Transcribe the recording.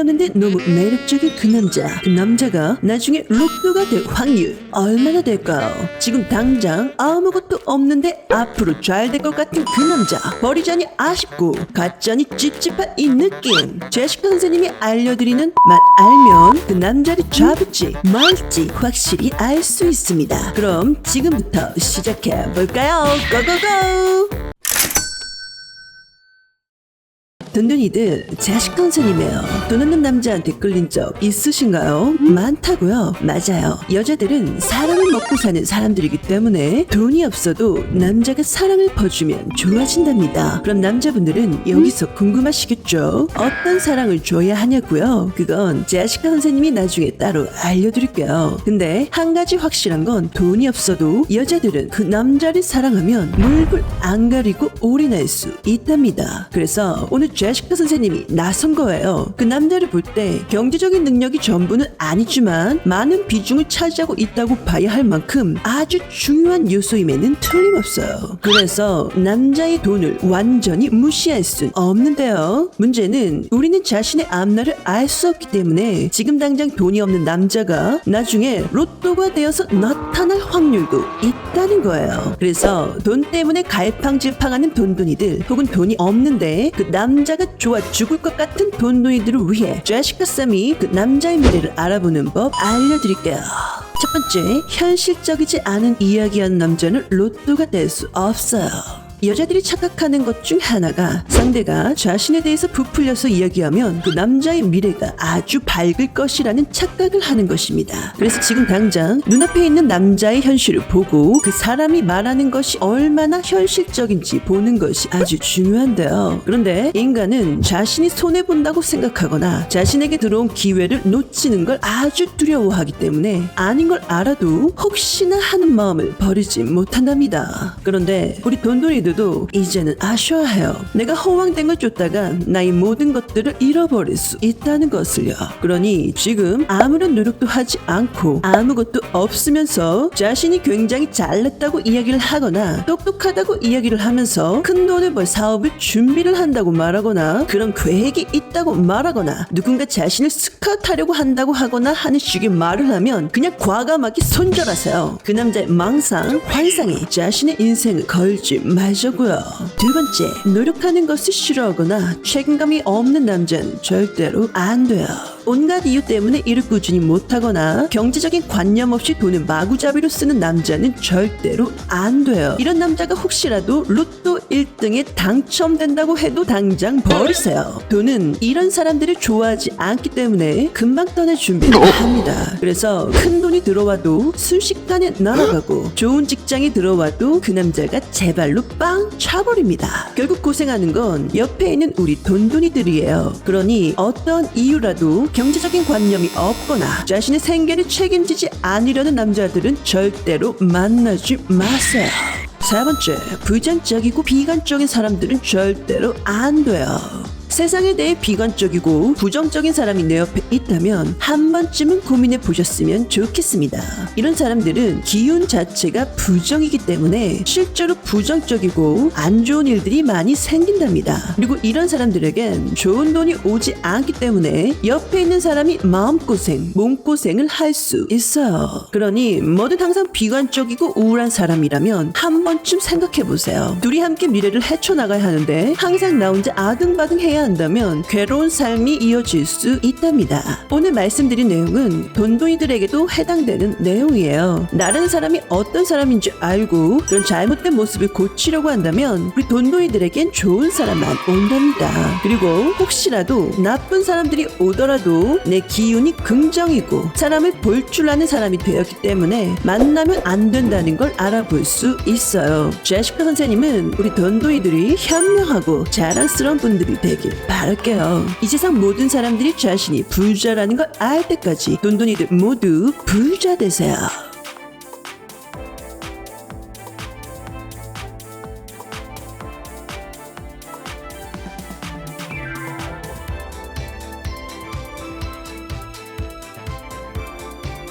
없는데 너무 매력적인 그 남자. 그 남자가 나중에 로또가 될 확률 얼마나 될까요? 지금 당장 아무것도 없는데 앞으로 잘 될 것 같은 그 남자. 버리자니 아쉽고 가짜니 찝찝한 이 느낌. 제시카 선생님이 알려드리는 맛 알면 그 남자를 잡을지 말지 확실히 알 수 있습니다. 그럼 지금부터 시작해볼까요? 고고고! 든든이들, 제시카 선생님이에요. 돈 없는 남자한테 끌린 적 있으신가요? 많다고요? 맞아요. 여자들은 사랑을 먹고 사는 사람들이기 때문에 돈이 없어도 남자가 사랑을 퍼주면 좋아진답니다. 그럼 남자분들은 여기서 궁금하시겠죠? 어떤 사랑을 줘야 하냐고요? 그건 제시카 선생님이 나중에 따로 알려드릴게요. 근데 한 가지 확실한 건 돈이 없어도 여자들은 그 남자를 사랑하면 물불 안 가리고 올인할 수 있답니다. 그래서 오늘 제시카 선생님이 나선 거예요. 그 남자를 볼 때 경제적인 능력이 전부는 아니지만 많은 비중을 차지하고 있다고 봐야 할 만큼 아주 중요한 요소임에는 틀림없어요. 그래서 남자의 돈을 완전히 무시할 순 없는데요. 문제는 우리는 자신의 앞날을 알 수 없기 때문에 지금 당장 돈이 없는 남자가 나중에 로또가 되어서 나타날 확률도 있다는 거예요. 그래서 돈 때문에 갈팡질팡하는 돈돈이들 혹은 돈이 없는데 그 남자가 좋아 죽을 것 같은 돈돈이들을 위해 제시카 쌤이 그 남자의 미래를 알아보는 법 알려드릴게요. 첫 번째, 현실적이지 않은 이야기한 남자는 로또가 될 수 없어요. 여자들이 착각하는 것 중 하나가 상대가 자신에 대해서 부풀려서 이야기하면 그 남자의 미래가 아주 밝을 것이라는 착각을 하는 것입니다. 그래서 지금 당장 눈앞에 있는 남자의 현실을 보고 그 사람이 말하는 것이 얼마나 현실적인지 보는 것이 아주 중요한데요. 그런데 인간은 자신이 손해본다고 생각하거나 자신에게 들어온 기회를 놓치는 걸 아주 두려워하기 때문에 아닌 걸 알아도 혹시나 하는 마음을 버리지 못한답니다. 그런데 우리 돈돈이들도 이제는 아셔야 해요. 내가 허황된 걸 쫓다가 나의 모든 것들을 잃어버릴 수 있다는 것을요. 그러니 지금 아무런 노력도 하지 않고 아무것도 없으면서 자신이 굉장히 잘났다고 이야기를 하거나 똑똑하다고 이야기를 하면서 큰 돈을 벌 사업을 준비를 한다고 말하거나 그런 계획이 있다고 말하거나 누군가 자신을 스카우트하려고 한다고 하거나 하는 식의 말을 하면 그냥 과감하게 손절하세요. 그 남자의 망상, 환상에 자신의 인생을 걸지 마시고요. 두 번째, 노력하는 것을 싫어하거나 책임감이 없는 남자는 절대로 안 돼요. 온갖 이유 때문에 일을 꾸준히 못하거나 경제적인 관념 없이 돈을 마구잡이로 쓰는 남자는 절대로 안 돼요. 이런 남자가 혹시라도 로또 1등에 당첨된다고 해도 당장 버리세요. 돈은 이런 사람들을 좋아하지 않기 때문에 금방 떠날 준비를 합니다. 그래서 큰 돈이 들어와도 순식간에 날아가고 좋은 직장이 들어와도 그 남자가 제 발로 빵 차버립니다. 결국 고생하는 건 옆에 있는 우리 돈돈이들이에요. 그러니 어떤 이유라도 경제적인 관념이 없거나 자신의 생계를 책임지지 않으려는 남자들은 절대로 만나지 마세요. 세 번째, 부정적이고 비관적인 사람들은 절대로 안 돼요. 세상에 대해 비관적이고 부정적인 사람이 내 옆에 있다면 한 번쯤은 고민해 보셨으면 좋겠습니다. 이런 사람들은 기운 자체가 부정이기 때문에 실제로 부정적이고 안 좋은 일들이 많이 생긴답니다. 그리고 이런 사람들에겐 좋은 돈이 오지 않기 때문에 옆에 있는 사람이 마음고생, 몸고생을 할 수 있어요. 그러니 뭐든 항상 비관적이고 우울한 사람이라면 한 번쯤 생각해 보세요. 둘이 함께 미래를 헤쳐나가야 하는데 항상 나 혼자 아등바등 해야 한다면 괴로운 삶이 이어질 수 있답니다. 오늘 말씀드린 내용은 돈돈이들에게도 해당되는 내용이에요. 나라는 사람이 어떤 사람인지 알고 그런 잘못된 모습을 고치려고 한다면 우리 돈돈이들에겐 좋은 사람만 온답니다. 그리고 혹시라도 나쁜 사람들이 오더라도 내 기운이 긍정이고 사람을 볼 줄 아는 사람이 되었기 때문에 만나면 안 된다는 걸 알아볼 수 있어요. 제시카 선생님은 우리 돈돈이들이 현명하고 자랑스러운 분들이 되길 바랄게요. 이 세상 모든 사람들이 자신이 부자라는 걸 알 때까지 돈돈이들 모두 부자 되세요.